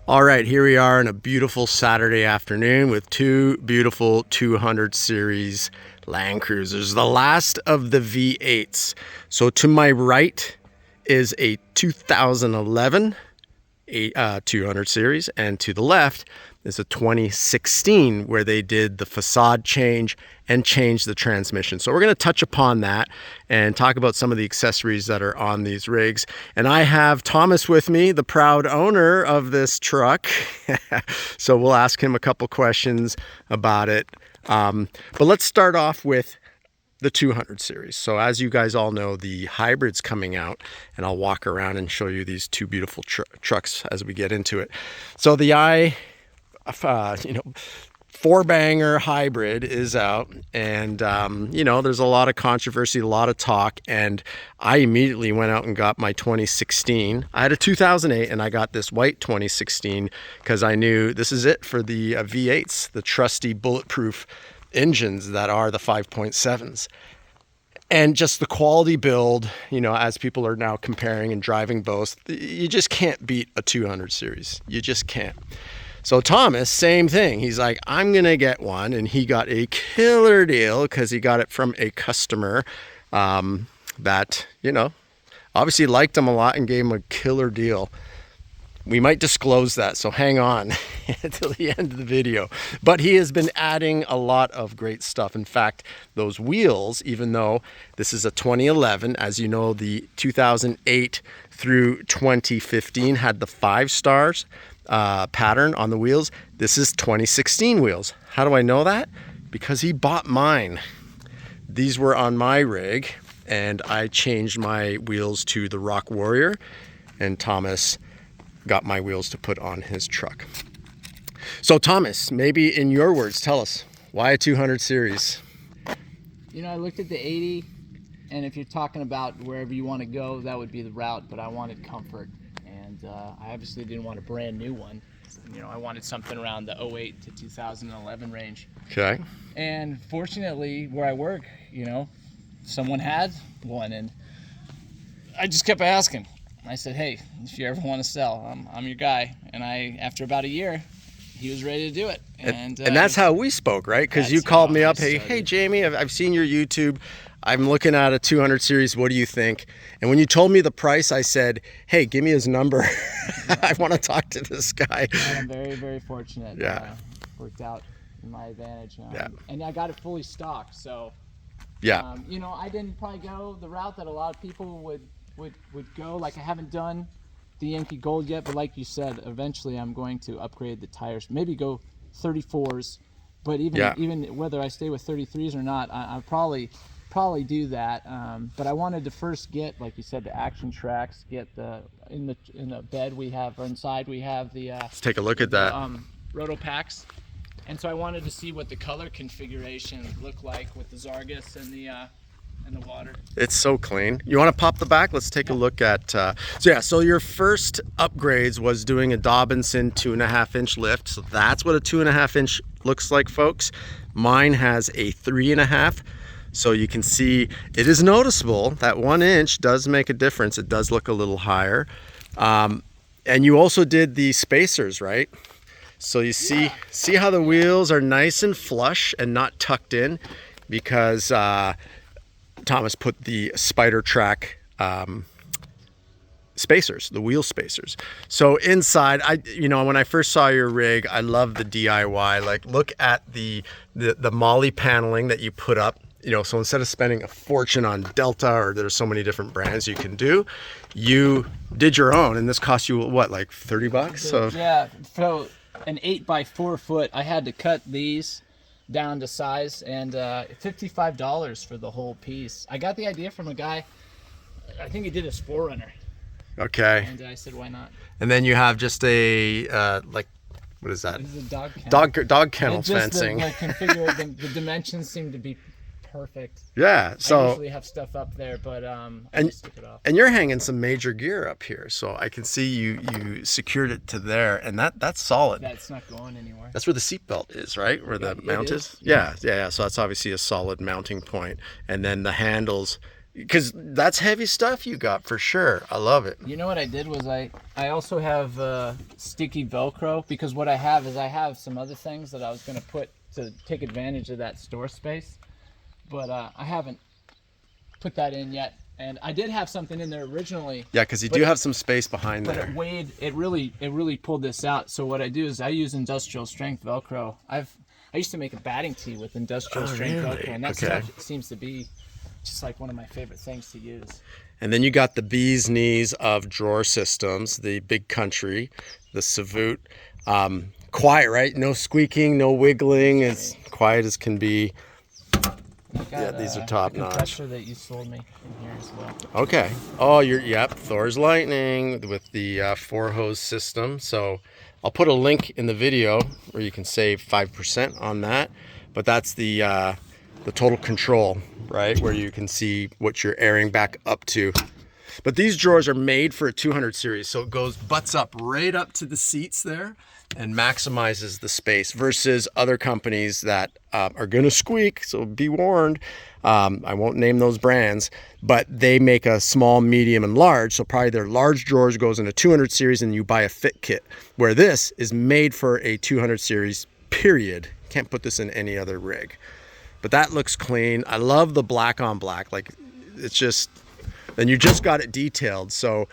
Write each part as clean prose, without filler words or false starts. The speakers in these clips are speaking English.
All right, here we are on a beautiful Saturday afternoon with two beautiful 200 series Land Cruisers, the last of the V8s. So to my right is a 2011 200 series, and to the left is a 2016 where they did the facade change and changed the transmission. So we're going to touch upon that and talk about some of the accessories that are on these rigs. And I have Thomas with me, the proud owner of this truck. So we'll ask him a couple questions about it. But let's start off with the 200 series. So as you guys all know, the hybrid's coming out, and I'll walk around and show you these two beautiful trucks as we get into it. So the four banger hybrid is out, and there's a lot of controversy, a lot of talk, and I immediately went out and got my 2016. I had a 2008 and I got this white 2016 because I knew this is it for the V8s, the trusty bulletproof engines that are the 5.7s. And just the quality build, as people are now comparing and driving both, you just can't beat a 200 series. You just can't. So Thomas, same thing. He's like, I'm going to get one. And he got a killer deal because he got it from a customer that, obviously liked him a lot and gave him a killer deal. We might disclose that, so hang on until the end of the video. But he has been adding a lot of great stuff. In fact, those wheels, even though this is a 2011, as you know, the 2008 through 2015 had the 5 stars pattern on the wheels. This is 2016 wheels. How do I know that? Because he bought mine. These were on my rig, and I changed my wheels to the Rock Warrior, and Thomas got my wheels to put on his truck. So Thomas, maybe in your words, tell us, why a 200 series? I looked at the 80, and if you're talking about wherever you want to go, that would be the route, but I wanted comfort, and I obviously didn't want a brand new one. I wanted something around the 08 to 2011 range. Okay. And fortunately, where I work, someone had one, and I just kept asking. I said, hey, if you ever want to sell, I'm your guy. And after about a year, he was ready to do it. And that's how we spoke, right? Because you called me up, hey Jamie, I've seen your YouTube. I'm looking at a 200 series. What do you think? And when you told me the price, I said, hey, give me his number. I want to talk to this guy. And I'm very, very fortunate. Yeah. Worked out in my advantage. Yeah. And I got it fully stocked. So, yeah. I didn't probably go the route that a lot of people would go. Like, I haven't done the Yankee Gold yet, but like you said, eventually I'm going to upgrade the tires, maybe go 34s, but even whether I stay with 33s or not, I'll probably do that. But I wanted to first get, like you said, the ActionTrax, get in the bed we have, or inside we have the let's take a look at that roto packs, and so I wanted to see what the color configuration looked like with the Zarges and the water. It's so clean. You want to pop the back? Let's take a look at so your first upgrades was doing a Dobinson 2.5 inch lift. So that's what a 2.5 inch looks like, folks. Mine has a 3.5. So you can see it is noticeable that 1 inch does make a difference. It does look a little higher. And you also did the spacers, right? So you see how the wheels are nice and flush and not tucked in, because Thomas put the Spider Track spacers, the wheel spacers. So inside, when I first saw your rig, I love the DIY. Like, look at the Molly paneling that you put up. So instead of spending a fortune on Delta, or there's so many different brands you can do, you did your own, and this cost you what, like $30? So yeah, so an 8x4 foot, I had to cut these down to size, and $55 for the whole piece. I got the idea from a guy, I think he did a 4Runner. Okay. And I said, why not? And then you have just a what is that? This is a dog kennel. Dog kennel fencing. The dimensions seem to be perfect. Yeah. So I usually have stuff up there, but I just took it off. And you're hanging some major gear up here, so I can see you secured it to there, and that's solid. That's not going anywhere. That's where the seatbelt is, right? Where the mount is. Yeah. So that's obviously a solid mounting point. And then the handles because that's heavy stuff you got for sure. I love it. You know what I did was I also have sticky Velcro, because what I have is I have some other things that I was going to put to take advantage of that store space, but I haven't put that in yet. And I did have something in there originally. Yeah, because you do have some space behind there. But it weighed. It really pulled this out. So what I do is I use industrial strength Velcro. I used to make a batting tee with industrial strength Velcro, and that stuff seems to be just like one of my favorite things to use. And then you got the bee's knees of drawer systems, the Big Country, the Savute. Quiet, right? No squeaking, no wiggling. It's quiet as can be. Yeah, these are top notch. Compressor that you sold me in here as well. Okay. Oh, yep. Thor's Lightning with the 4-hose system. So I'll put a link in the video where you can save 5% on that. But that's the total control, right? Where you can see what you're airing back up to. But these drawers are made for a 200 series. So it goes butts up right up to the seats there and maximizes the space versus other companies that are going to squeak. So be warned. I won't name those brands, but they make a small, medium, and large. So probably their large drawers goes in a 200 series and you buy a fit kit, where this is made for a 200 series, period. Can't put this in any other rig. But that looks clean. I love the black on black. Like, it's just, and you just got it detailed. So,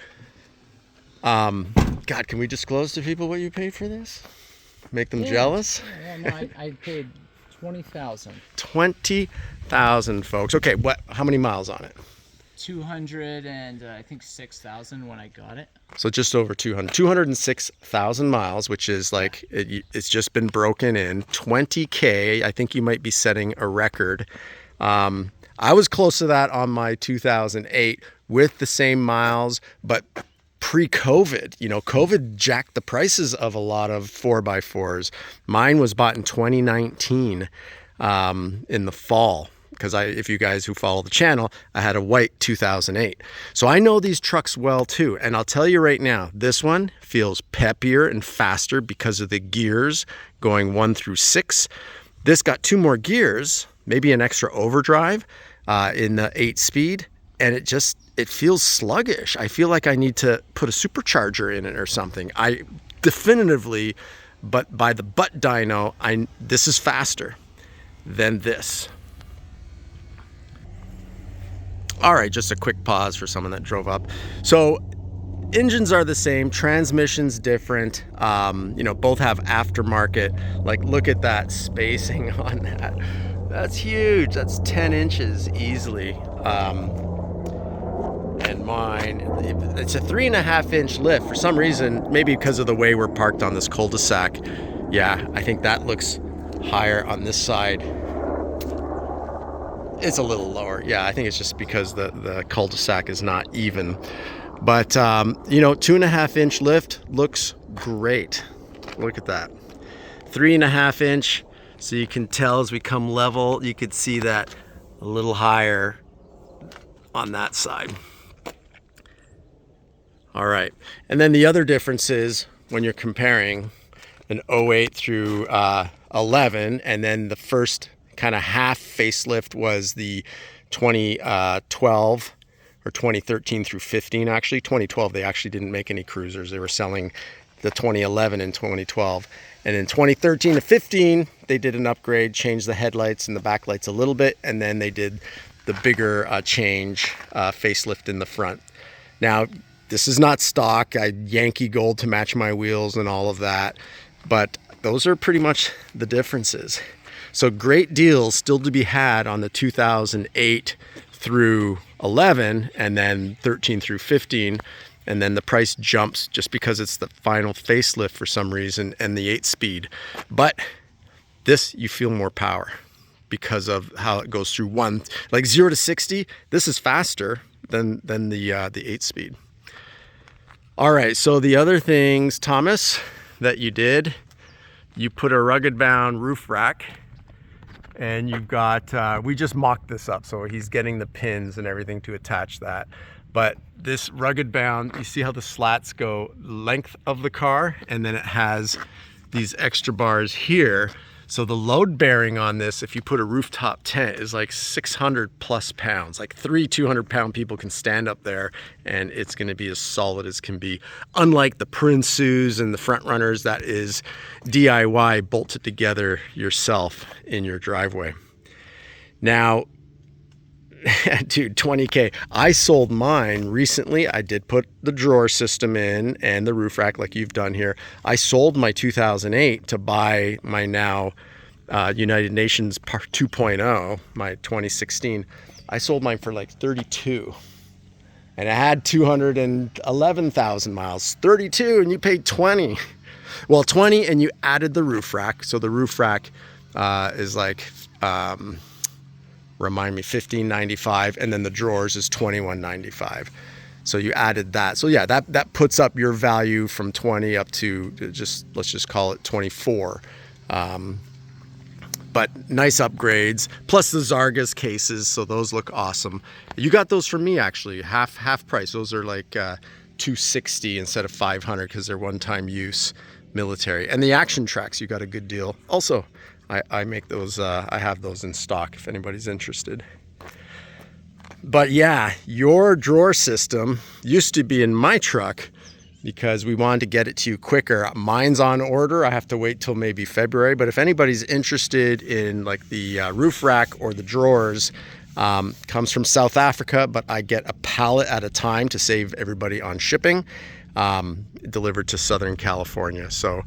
God, can we disclose to people what you paid for this? Make them jealous? Yeah, no, I paid $20,000. 20,000, folks. Okay, how many miles on it? 200 and I think 6,000 when I got it. So just over 206,000 miles, which is like, it's just been broken in. 20K, I think you might be setting a record. I was close to that on my 2008 with the same miles, but pre-COVID, COVID jacked the prices of a lot of 4x4s. Mine was bought in 2019 in the fall. Because if you guys who follow the channel, I had a white 2008. So I know these trucks well too. And I'll tell you right now, this one feels peppier and faster because of the gears going 1 through 6. This got 2 more gears, maybe an extra overdrive in the 8-speed. And it feels sluggish. I feel like I need to put a supercharger in it or something. I definitively, but by the butt dyno, this is faster than this. All right, just a quick pause for someone that drove up. So engines are the same, transmission's different. Both have aftermarket. Like, look at that spacing on that. That's huge. That's 10 inches easily. And mine, it's a 3.5-inch lift. For some reason, maybe because of the way we're parked on this cul-de-sac. Yeah, I think that looks higher on this side. It's a little lower. Yeah, I think it's just because the cul-de-sac is not even. But, 2.5-inch lift looks great. Look at that. 3.5-inch. So you can tell as we come level, you could see that a little higher on that side. All right. And then the other difference is when you're comparing an 08 through 11, and then the first kind of half facelift was the 2012 or 2013 through 15. Actually 2012 they actually didn't make any cruisers. They were selling the 2011 and 2012, and in 2013 to 15 they did an upgrade, changed the headlights and the backlights a little bit, and then they did the bigger change facelift in the front. Now this is not stock. I Yankee gold to match my wheels and all of that, but those are pretty much the differences. So great deals still to be had on the 2008 through 11, and then 13 through 15. And then the price jumps just because it's the final facelift for some reason and the 8-speed. But this, you feel more power because of how it goes through like 0 to 60. This is faster than the 8-speed. All right, so the other things, Thomas, that you did, you put a rugged bound roof rack. And you've got, we just mocked this up, so he's getting the pins and everything to attach that. But this rugged bound, you see how the slats go length of the car, and then it has these extra bars here. So the load bearing on this, if you put a rooftop tent, is like 600 plus pounds. Like 200-pound people can stand up there and it's going to be as solid as can be. Unlike the Prince's and the Front Runners, that is DIY, bolted together yourself in your driveway. Now, dude, 20K. I sold mine recently. I did put the drawer system in and the roof rack like you've done here. I sold my 2008 to buy my now United Nations 2.0, my 2016. I sold mine for like 32. And I had 211,000 miles. 32 and you paid 20. Well, 20 and you added the roof rack. So the roof rack is like... remind me, $15.95, and then the drawers is $21.95. So you added that. So yeah, that puts up your value from 20 up to let's just call it 24. But nice upgrades, plus the Zarges cases, so those look awesome. You got those from me actually, half price. Those are like $260 instead of $500 because they're one-time use military. And the ActionTrax, you got a good deal. Also, I make those, I have those in stock if anybody's interested. But yeah, your drawer system used to be in my truck because we wanted to get it to you quicker. Mine's on order. I have to wait till maybe February. But if anybody's interested in like the roof rack or the drawers, comes from South Africa, but I get a pallet at a time to save everybody on shipping, delivered to Southern California. So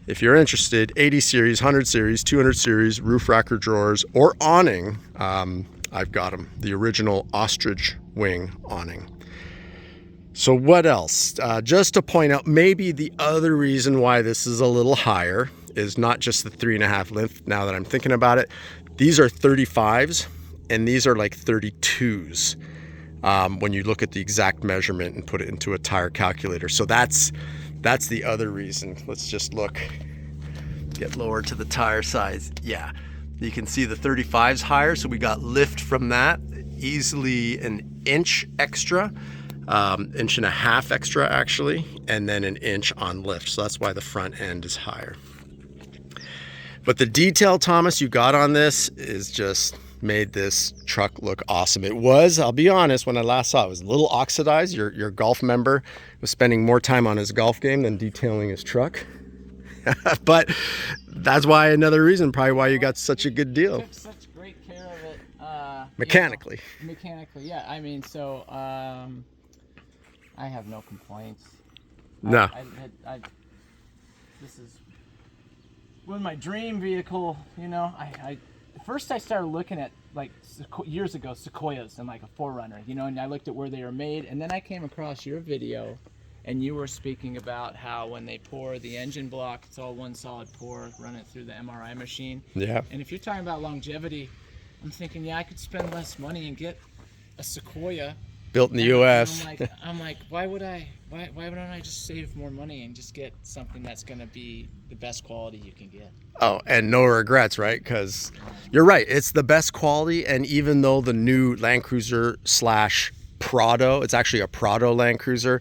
if you're interested, 80 series, 100 series, 200 series, roof racker drawers, or awning, I've got them. The original ostrich wing awning. So what else? Just to point out, maybe the other reason why this is a little higher is not just the 3.5 length. Now that I'm thinking about it, these are 35s and these are like 32s. When you look at the exact measurement and put it into a tire calculator. So that's the other reason. Let's just look, get lower to the tire size. Yeah, you can see the 35's higher. So we got lift from that, easily an inch extra, inch and a half extra actually, and then an inch on lift. So that's why the front end is higher. But the detail, Thomas, you got on this is just made this truck look awesome. It was, I'll be honest, when I last saw it, it was a little oxidized. Your golf member was spending more time on his golf game than detailing his truck. But that's why, another reason probably why you got such a good deal. Took such great care of it. Mechanically. You know, mechanically, yeah. I mean, so I have no complaints. No. This is was my dream vehicle, you know. First I started looking at, like, years ago, Sequoias and like a 4Runner, you know, and I looked at where they were made, and then I came across your video and you were speaking about how when they pour the engine block, it's all one solid pour, run it through the MRI machine. Yeah. And if you're talking about longevity, I'm thinking, yeah, I could spend less money and get a Sequoia built in the US. I'm like, why wouldn't I just save more money and just get something that's going to be the best quality you can get? Oh, and no regrets, right? Because you're right, it's the best quality. And even though the new LandCruiser / Prado, it's actually a Prado LandCruiser,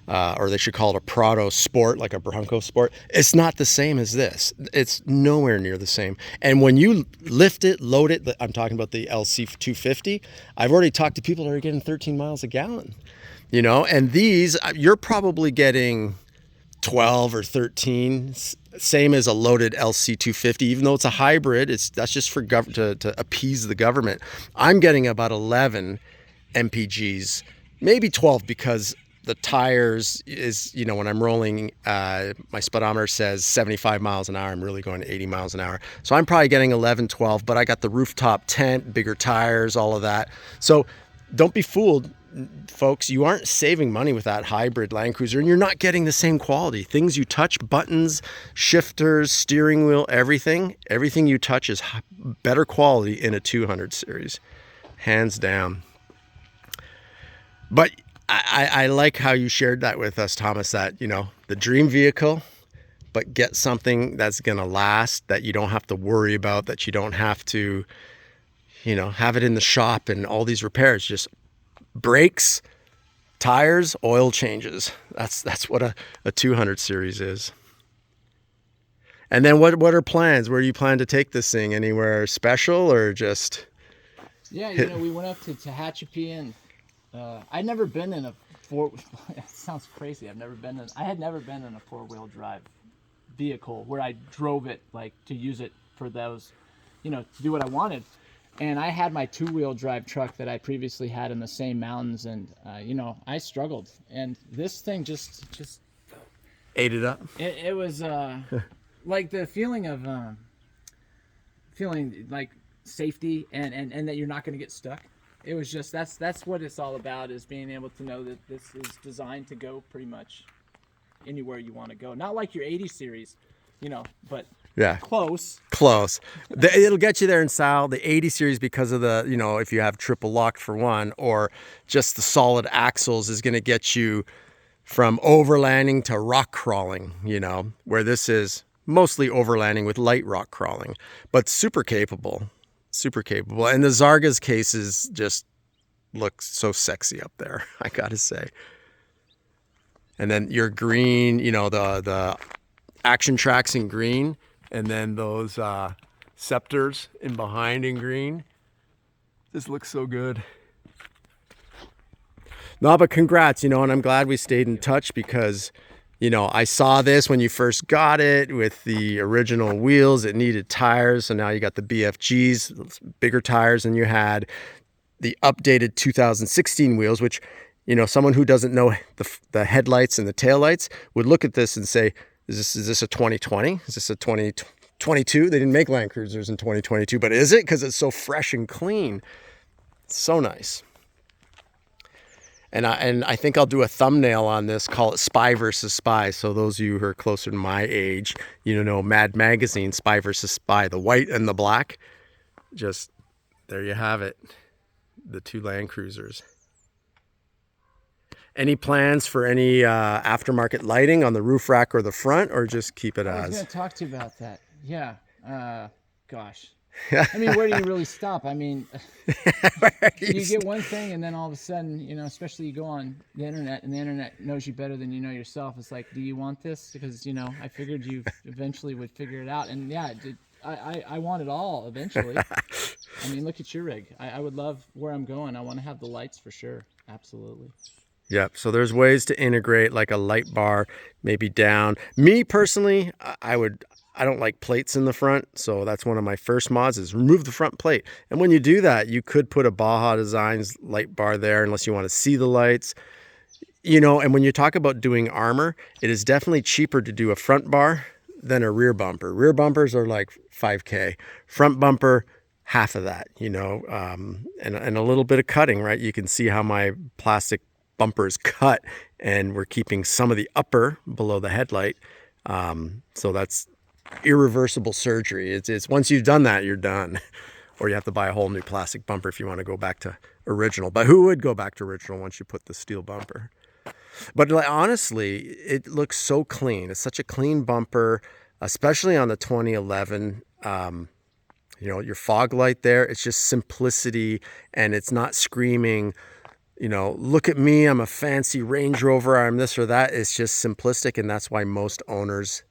or they should call it a Prado Sport, like a Bronco Sport. It's not the same as this. It's nowhere near the same. And when you lift it, load it, I'm talking about the LC 250, I've already talked to people that are getting 13 miles a gallon, you know, and these, you're probably getting 12 or 13, same as a loaded LC 250, even though it's a hybrid. That's just for to appease the government. I'm getting about 11 MPGs, maybe 12, because the tires is, you know, when I'm rolling, my speedometer says 75 miles an hour. I'm really going to 80 miles an hour. So I'm probably getting 11, 12, but I got the rooftop tent, bigger tires, all of that. So don't be fooled, folks. You aren't saving money with that hybrid LandCruiser, and you're not getting the same quality. Things you touch, buttons, shifters, steering wheel, everything you touch is better quality in a 200 series, hands down. But I like how you shared that with us, Thomas, that, you know, the dream vehicle, but get something that's going to last, that you don't have to worry about, that you don't have to, you know, have it in the shop and all these repairs. Just brakes, tires, oil changes. That's what a 200 series is. And then what are plans? Where do you plan to take this thing? Anywhere special or just? Yeah, you know, we went up to Tehachapi, and I'd never been in a four. It sounds crazy. I had never been in a 4-wheel drive vehicle where I drove it like to use it for those, you know, to do what I wanted. And I had my 2-wheel drive truck that I previously had in the same mountains, and you know, I struggled. And this thing just Ate it up. it was like the feeling of feeling like safety and that you're not going to get stuck. It was just that's what it's all about, is being able to know that this is designed to go pretty much anywhere you want to go. Not like your 80 series, you know, but Yeah. close. It'll get you there in style. The 80 series, because of the, you know, if you have triple locked for one, or just the solid axles, is going to get you from overlanding to rock crawling, you know, where this is mostly overlanding with light rock crawling, but super capable. And the Zarges Cases just look so sexy up there, I gotta say. And then your green, you know, the ActionTrax in green, and then those scepters in behind in green. This looks so good. No, but congrats, you know, and I'm glad we stayed in touch, because, you know, I saw this when you first got it with the original wheels. It needed tires, so now you got the BFGs, bigger tires than you had. The updated 2016 wheels, which, you know, someone who doesn't know the headlights and the taillights would look at this and say, is this a 2020? Is this a 2022? They didn't make Land Cruisers in 2022, but is it? Because it's so fresh and clean. It's so nice. And I think I'll do a thumbnail on this, call it Spy versus Spy. So those of you who are closer to my age, you know, Mad Magazine, Spy versus Spy, the white and the black. Just, there you have it. The 2 Land Cruisers. Any plans for any aftermarket lighting on the roof rack or the front, or just keep it I was as? going to talk to you about that. Yeah. Gosh. I mean, where do you really stop? I mean, you get one thing, and then all of a sudden, you know, especially you go on the internet, and the internet knows you better than you know yourself. It's like, do you want this? Because, you know, I figured you eventually would figure it out. And yeah, I want it all eventually. I mean, look at your rig. I would love where I'm going. I want to have the lights for sure. Absolutely. Yep. So there's ways to integrate like a light bar, maybe down. Me personally, I don't like plates in the front. So that's one of my first mods, is remove the front plate. And when you do that, you could put a Baja Designs light bar there, unless you want to see the lights, you know. And when you talk about doing armor, it is definitely cheaper to do a front bar than a rear bumper. Rear bumpers are like $5,000. Front bumper, half of that, you know, and a little bit of cutting, right? You can see how my plastic bumpers cut, and we're keeping some of the upper below the headlight. So that's irreversible surgery. It's once you've done that, you're done. Or you have to buy a whole new plastic bumper if you want to go back to original. But who would go back to original once you put the steel bumper? But like, honestly, it looks so clean. It's such a clean bumper, especially on the 2011. You know, your fog light there, it's just simplicity, and it's not screaming, you know, look at me, I'm a fancy Range Rover, I'm this or that. It's just simplistic, and that's why most owners,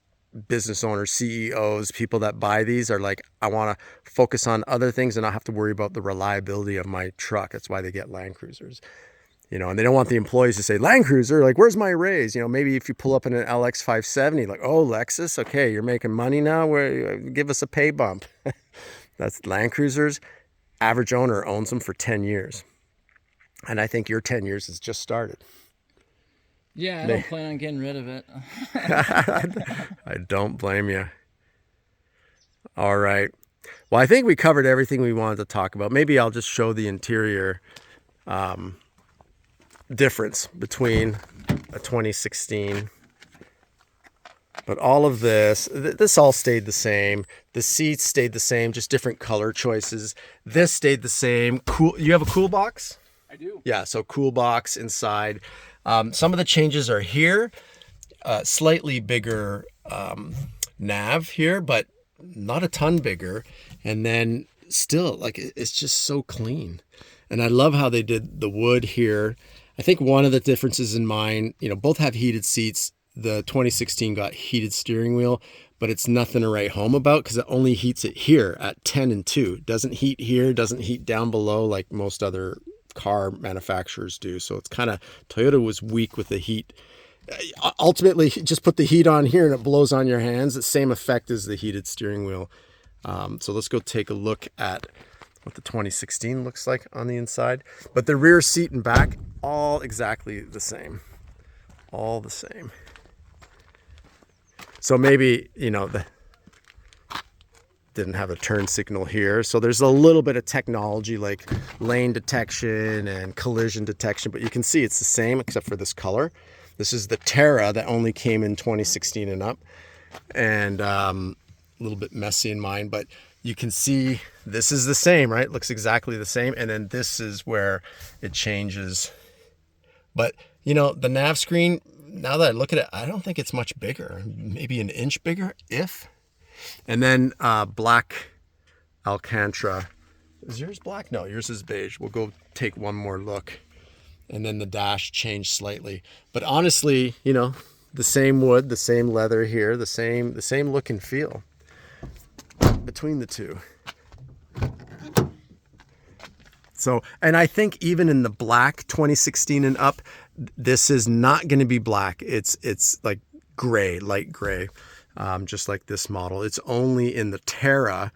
business owners, CEOs, people that buy these are like, I want to focus on other things and not have to worry about the reliability of my truck. That's why they get Land Cruisers, you know, and they don't want the employees to say, Land Cruiser, like, where's my raise? You know, maybe if you pull up in an LX 570, like, oh, Lexus, okay, you're making money now, give us a pay bump. That's Land Cruisers. Average owner owns them for 10 years. And I think your 10 years has just started. Yeah, I don't plan on getting rid of it. I don't blame you. All right. Well, I think we covered everything we wanted to talk about. Maybe I'll just show the interior difference between a 2016. But all of this all stayed the same. The seats stayed the same, just different color choices. This stayed the same. Cool. You have a cool box? I do. Yeah, so cool box inside. Some of the changes are here. Slightly bigger nav here, but not a ton bigger. And then still, like, it's just so clean. And I love how they did the wood here. I think one of the differences in mine, you know, both have heated seats. The 2016 got heated steering wheel, but it's nothing to write home about because it only heats it here at 10 and 2. Doesn't heat here, doesn't heat down below like most other car manufacturers do. So it's kind of, Toyota was weak with the heat. Ultimately, just put the heat on here and it blows on your hands. The same effect as the heated steering wheel. So let's go take a look at what the 2016 looks like on the inside. But the rear seat and back, all exactly the same. All the same. So maybe, you know, the didn't have a turn signal here. So there's a little bit of technology like lane detection and collision detection, but you can see it's the same except for this color. This is the Terra that only came in 2016 and up, and a little bit messy in mine, but you can see this is the same, right? Looks exactly the same. And then this is where it changes. But you know, the nav screen, now that I look at it, I don't think it's much bigger, maybe an inch bigger, if. And then black Alcantara. Is yours black? No, yours is beige. We'll go take one more look. And then the dash changed slightly. But honestly, you know, the same wood, the same leather here, the same look and feel between the two. So, and I think even in the black 2016 and up, this is not going to be black. It's like gray, light gray, just like this model. It's only in the Terra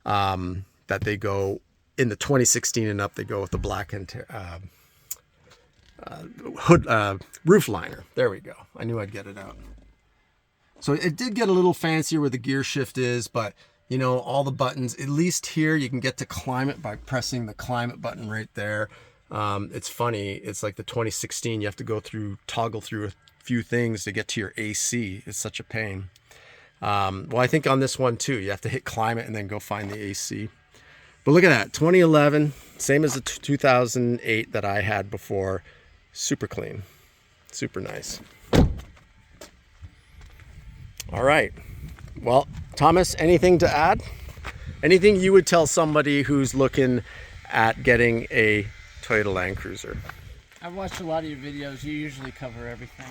that they go, in the 2016 and up, they go with the black and hood roof liner. There we go. I knew I'd get it out. So it did get a little fancier where the gear shift is, but you know, all the buttons, at least here you can get to climate by pressing the climate button right there. It's funny, it's like the 2016, you have to toggle through a few things to get to your AC. It's such a pain. Well, I think on this one too, you have to hit climate and then go find the AC. But look at that, 2011, same as the 2008 that I had before. Super clean, super nice. All right. Well, Thomas, anything to add? Anything you would tell somebody who's looking at getting a Toyota LandCruiser? I've watched a lot of your videos. You usually cover everything.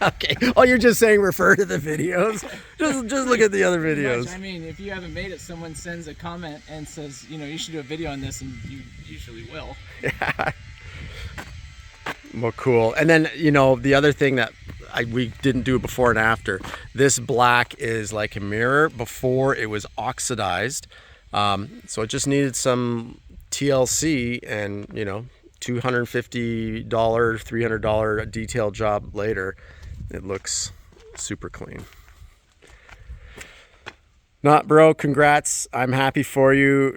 Okay. Oh, you're just saying refer to the videos? Just look at the other videos. I mean, if you haven't made it, someone sends a comment and says, you know, you should do a video on this, and you usually will. Yeah. Well, cool. And then, you know, the other thing that we didn't do before and after, this black is like a mirror. Before it was oxidized. So it just needed some TLC and, you know, $250, $300 detail job later. It looks super clean. Not, bro, congrats. I'm happy for you.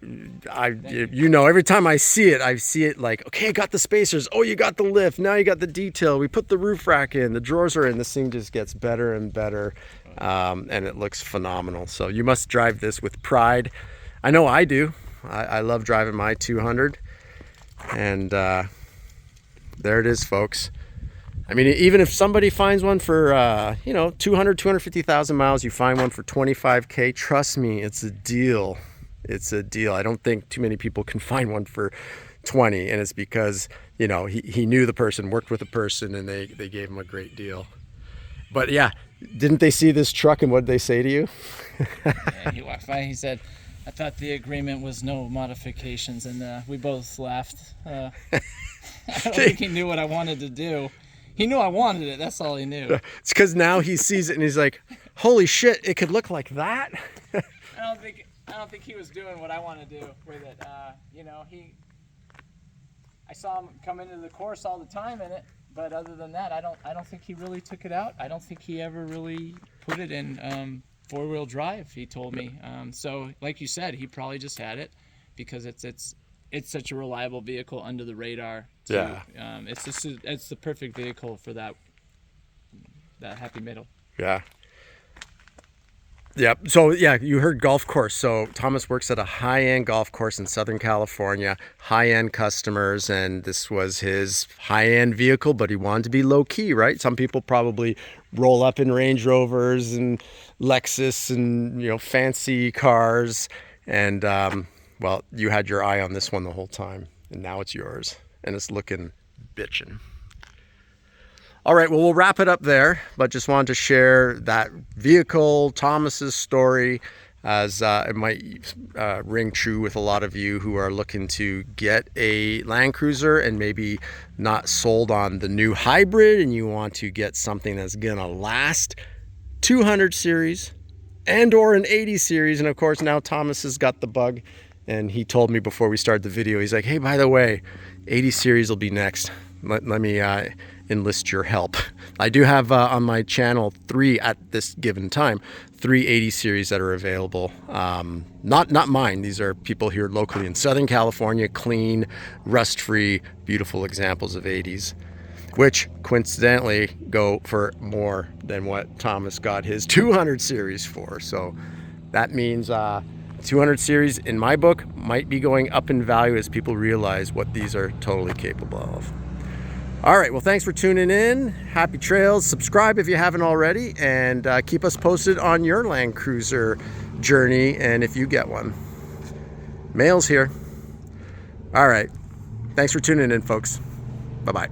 You know, every time I see it like, okay, I got the spacers. Oh, you got the lift. Now you got the detail. We put the roof rack in. The drawers are in. This thing just gets better and better. And it looks phenomenal. So you must drive this with pride. I know I do. I love driving my 200. And there it is, folks. I mean, even if somebody finds one for, you know, 250,000 miles, you find one for 25K, trust me, it's a deal. It's a deal. I don't think too many people can find one for 20, and it's because, you know, he knew the person, worked with the person, and they gave him a great deal. But yeah, didn't they see this truck, and what did they say to you? Yeah, he walked by, he said, I thought the agreement was no modifications, and we both laughed. I don't think he knew what I wanted to do. He knew I wanted it. That's all he knew. It's because now he sees it and he's like, "Holy shit! It could look like that." I don't think he was doing what I want to do with it. You know, I saw him come into the course all the time in it, but other than that, I don't think he really took it out. I don't think he ever really put it in four-wheel drive. He told me. So, like you said, he probably just had it because it's such a reliable vehicle under the radar. Yeah. It's the perfect vehicle for that happy middle. Yeah. Yeah. So yeah, you heard golf course. So Thomas works at a high-end golf course in Southern California, high-end customers, and this was his high-end vehicle, but he wanted to be low-key, right? Some people probably roll up in Range Rovers and Lexus and, you know, fancy cars. And well, you had your eye on this one the whole time, and now it's yours, and it's looking bitchin'. All right, well, we'll wrap it up there, but just wanted to share that vehicle, Thomas's story, as it might ring true with a lot of you who are looking to get a Land Cruiser and maybe not sold on the new hybrid, and you want to get something that's gonna last. 200 series and or an 80 series. And of course, now Thomas has got the bug, and he told me before we started the video, he's like, hey, by the way, 80 series will be next. Let me enlist your help. I do have on my channel 3 at this given time, 3 80 series that are available. Not mine. These are people here locally in Southern California, clean, rust-free, beautiful examples of 80s, which coincidentally go for more than what Thomas got his 200 series for. So that means 200 series in my book might be going up in value as people realize what these are totally capable of. All right, well, thanks for tuning in. Happy trails. Subscribe if you haven't already, and keep us posted on your Land Cruiser journey and if you get one. Mail's here. All right, thanks for tuning in, folks. Bye-bye.